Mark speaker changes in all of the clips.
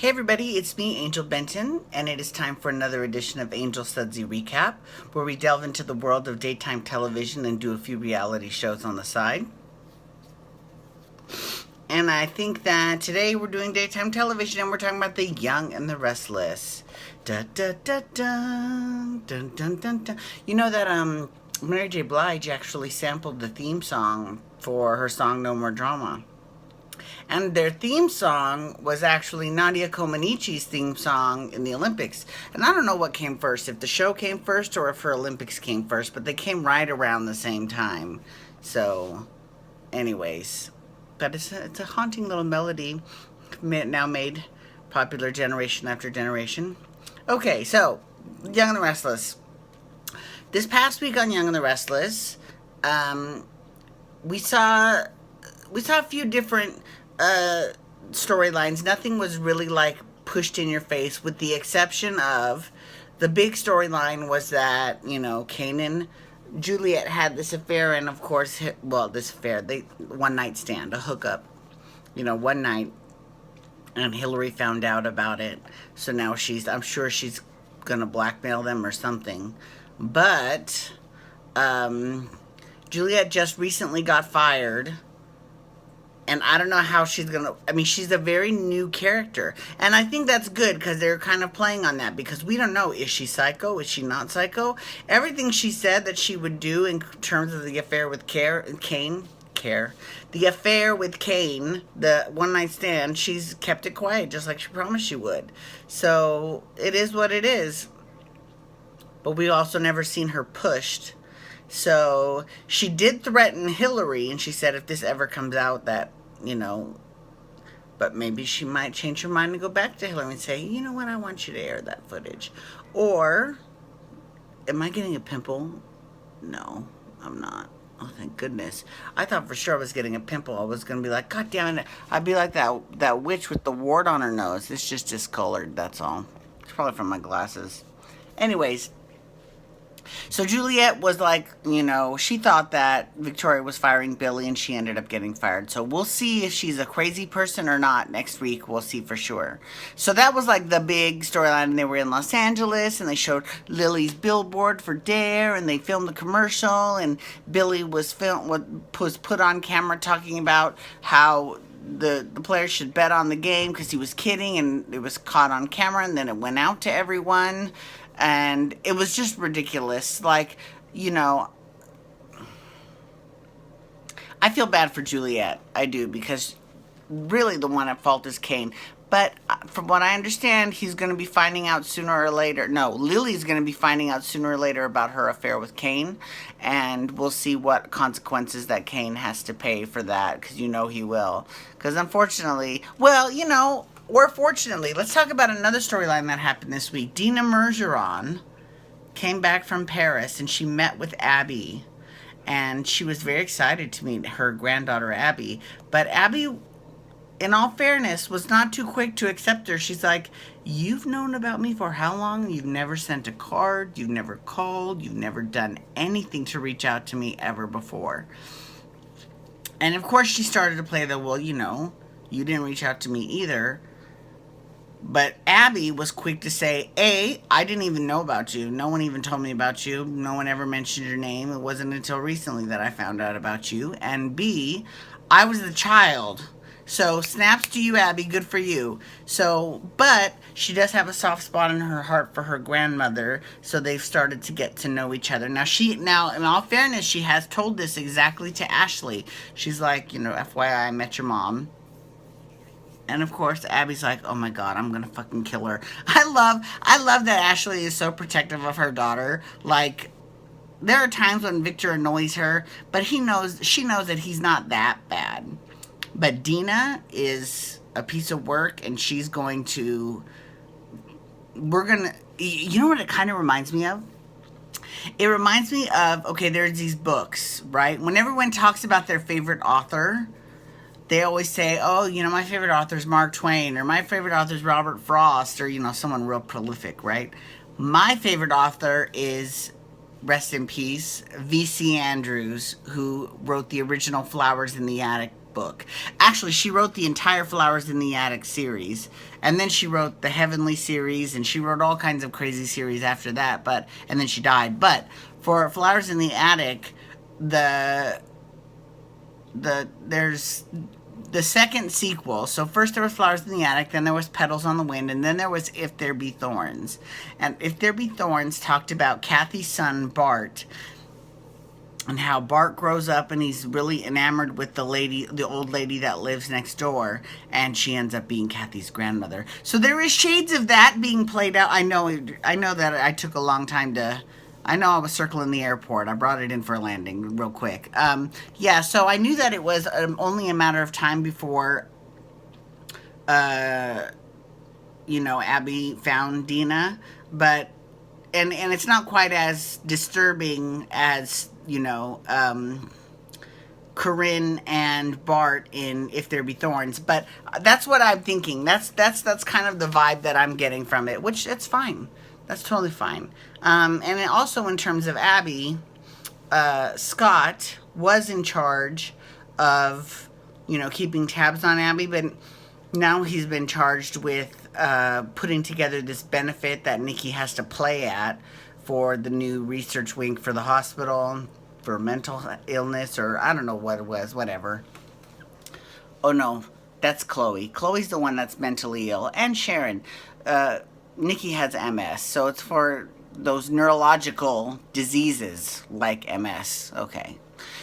Speaker 1: Hey everybody, it's me, Angel Benton, and it is time for another edition of Angel Sudsy Recap, where we delve into the world of daytime television and do a few reality shows on the side. And I think that today we're doing daytime television and we're talking about The Young and the Restless. Da da da da, dun dun dun dun. You know that Mary J. Blige actually sampled the theme song for her song No More Drama. And their theme song was actually Nadia Comaneci's theme song in the Olympics. And I don't know what came first, if the show came first or if her Olympics came first, but they came right around the same time. So, anyways, but it's a haunting little melody now made popular generation after generation. Okay, so, Young and the Restless. This past week on Young and the Restless, we saw a few different storylines. Nothing was really like pushed in your face, with the exception of the big storyline was that, you know, Kane and Juliet had this affair, and of course, this affair, one night stand, a hookup, one night, and Hillary found out about it. So now I'm sure she's gonna blackmail them or something. But Juliet just recently got fired. And I don't know how she's she's a very new character. And I think that's good because they're kind of playing on that, because we don't know, is she psycho? Is she not psycho? Everything she said that she would do in terms of the affair with the affair with Kane, the one night stand, she's kept it quiet just like she promised she would. So it is what it is. But we also never seen her pushed. So she did threaten Hillary, and she said if this ever comes out that, but maybe she might change her mind and go back to Hillary and say, you know what, I want you to air that footage. Or, am I getting a pimple? No, I'm not. Oh, thank goodness. I thought for sure I was getting a pimple. I was going to be like, God damn it. I'd be like that witch with the wart on her nose. It's just discolored, that's all. It's probably from my glasses. Anyways. So Juliet was like, she thought that Victoria was firing Billy, and she ended up getting fired. So we'll see if she's a crazy person or not next week. We'll see for sure. So that was like the big storyline. And they were in Los Angeles, and they showed Lily's billboard for Dare, and they filmed the commercial, and Billy was put on camera talking about how the players should bet on the game because he was kidding, and it was caught on camera, and then it went out to everyone. And it was just ridiculous. Like, I feel bad for Juliet. I do, because really the one at fault is Kane. But from what I understand, he's going to be finding out sooner or later. No, Lily's going to be finding out sooner or later about her affair with Kane. And we'll see what consequences that Kane has to pay for that, because he will. Because unfortunately, or fortunately, let's talk about another storyline that happened this week. Dina Mergeron came back from Paris, and she met with Abby. And she was very excited to meet her granddaughter, Abby. But Abby, in all fairness, was not too quick to accept her. She's like, you've known about me for how long? You've never sent a card. You've never called. You've never done anything to reach out to me ever before. And of course, she started to play the, you didn't reach out to me either. But Abby was quick to say, A, I didn't even know about you. No one even told me about you. No one ever mentioned your name. It wasn't until recently that I found out about you. And B, I was the child. So snaps to you, Abby. Good for you. So, but she does have a soft spot in her heart for her grandmother. So they've started to get to know each other. Now, in all fairness, she has told this exactly to Ashley. She's like, FYI, I met your mom. And of course, Abby's like, oh my God, I'm gonna fucking kill her. I love that Ashley is so protective of her daughter. Like, there are times when Victor annoys her, but she knows that he's not that bad. But Dina is a piece of work, and she's going to, you know what it kind of reminds me of? It reminds me of, okay, there's these books, right? When everyone talks about their favorite author, they always say, oh, my favorite author is Mark Twain, or my favorite author is Robert Frost, or, someone real prolific, right? My favorite author is, rest in peace, V.C. Andrews, who wrote the original Flowers in the Attic book. Actually, she wrote the entire Flowers in the Attic series, and then she wrote the Heavenly series, and she wrote all kinds of crazy series after that. And then she died. But for Flowers in the Attic, there's the second sequel. So first there was Flowers in the Attic, then there was Petals on the Wind, and then there was If There Be Thorns. And If There Be Thorns talked about Kathy's son Bart, and how Bart grows up and he's really enamored with the old lady that lives next door, and she ends up being Kathy's grandmother. So there is shades of that being played out. I know that I took a long time to. I know I was circling the airport. I brought it in for a landing real quick. Yeah, so I knew that it was only a matter of time before, Abby found Dina, but and it's not quite as disturbing as Corinne and Bart in If There Be Thorns, but that's what I'm thinking. That's kind of the vibe that I'm getting from it, which it's fine. That's totally fine. And also in terms of Abby, Scott was in charge of, keeping tabs on Abby, but now he's been charged with putting together this benefit that Nikki has to play at for the new research wing for the hospital for mental illness, or I don't know what it was, whatever. Oh no, that's Chloe. Chloe's the one that's mentally ill, and Sharon. Nikki has MS, so it's for those neurological diseases like MS. Okay,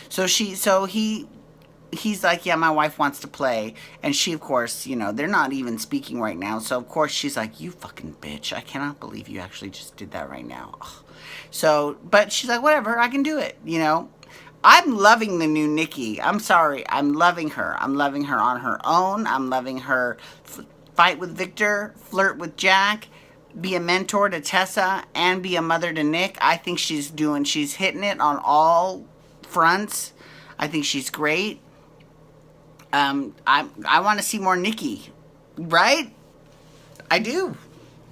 Speaker 1: so he's like, yeah, my wife wants to play, and she, of course, they're not even speaking right now, so of course she's like, you fucking bitch, I cannot believe you actually just did that right now. Ugh. So, but she's like, whatever, I can do it. I'm loving the new Nikki. I'm sorry, I'm loving her. I'm loving her on her own. I'm loving her fight with Victor, flirt with Jack, be a mentor to Tessa, and be a mother to Nick. I think she's hitting it on all fronts. I think she's great. I want to see more Nikki, right? I do.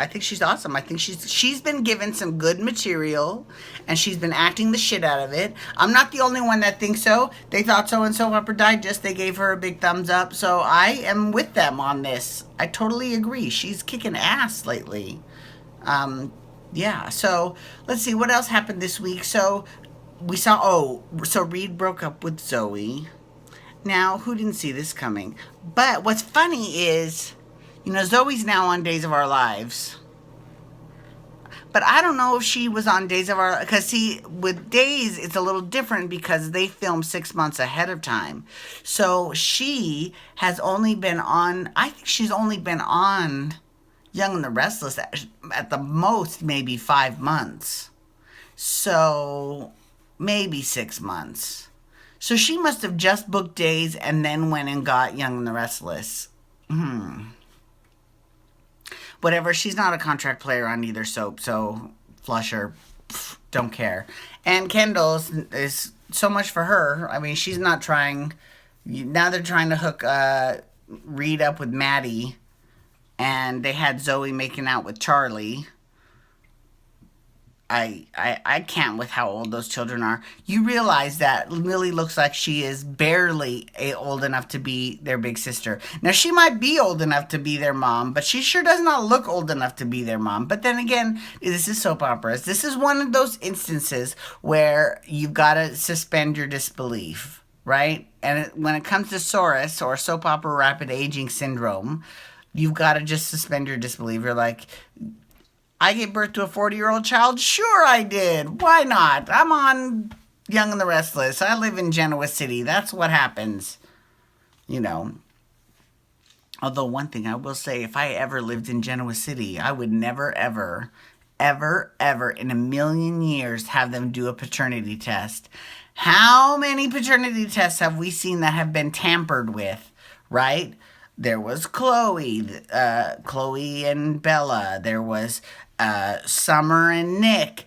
Speaker 1: I think she's awesome. I think she's been given some good material, and she's been acting the shit out of it. I'm not the only one that thinks so. They thought so in Soap Opera Digest. They gave her a big thumbs up. So I am with them on this. I totally agree. She's kicking ass lately. Yeah. So let's see what else happened this week. So we saw. So Reed broke up with Zoe. Now, who didn't see this coming? But what's funny is, Zoe's now on Days of Our Lives. But I don't know if she was on Days of Our... Because, see, with Days, it's a little different because they film 6 months ahead of time. So she has only been on... I think she's only been on Young and the Restless at the most maybe 5 months. So maybe 6 months. So she must have just booked Days and then went and got Young and the Restless. Whatever, she's not a contract player on either soap, so flush her. Don't care. And Kendall is so much for her. I mean, she's not trying. Now they're trying to hook Reed up with Maddie, and they had Zoe making out with Charlie. I can't with how old those children are. You realize that Lily looks like she is barely old enough to be their big sister. Now, she might be old enough to be their mom, but she sure does not look old enough to be their mom. But then again, this is soap operas. This is one of those instances where you've got to suspend your disbelief, right? And when it comes to SORAS, or soap opera rapid aging syndrome, you've got to just suspend your disbelief. You're like... I gave birth to a 40-year-old child? Sure I did. Why not? I'm on Young and the Restless. I live in Genoa City. That's what happens. Although one thing I will say, if I ever lived in Genoa City, I would never, ever, ever, ever in a million years have them do a paternity test. How many paternity tests have we seen that have been tampered with, right? There was Chloe and Bella. There was Summer and Nick.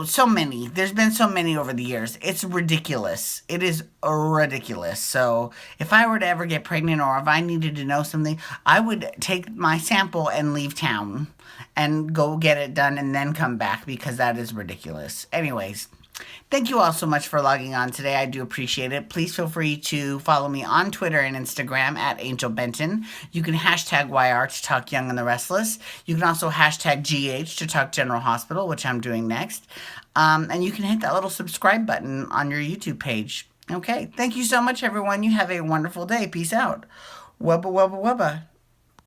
Speaker 1: So many. There's been so many over the years. It's ridiculous. It is ridiculous. So if I were to ever get pregnant, or if I needed to know something, I would take my sample and leave town and go get it done and then come back, because that is ridiculous. Anyways, Thank you all so much for logging on today. I do appreciate it. Please feel free to follow me on Twitter and Instagram at Angel Benton. You can hashtag YR to talk Young and the Restless. You can also hashtag GH to talk General Hospital, which I'm doing next. And you can hit that little subscribe button on your YouTube page. Okay, thank you so much, everyone. You have a wonderful day. Peace out. Wubba, wubba, wubba.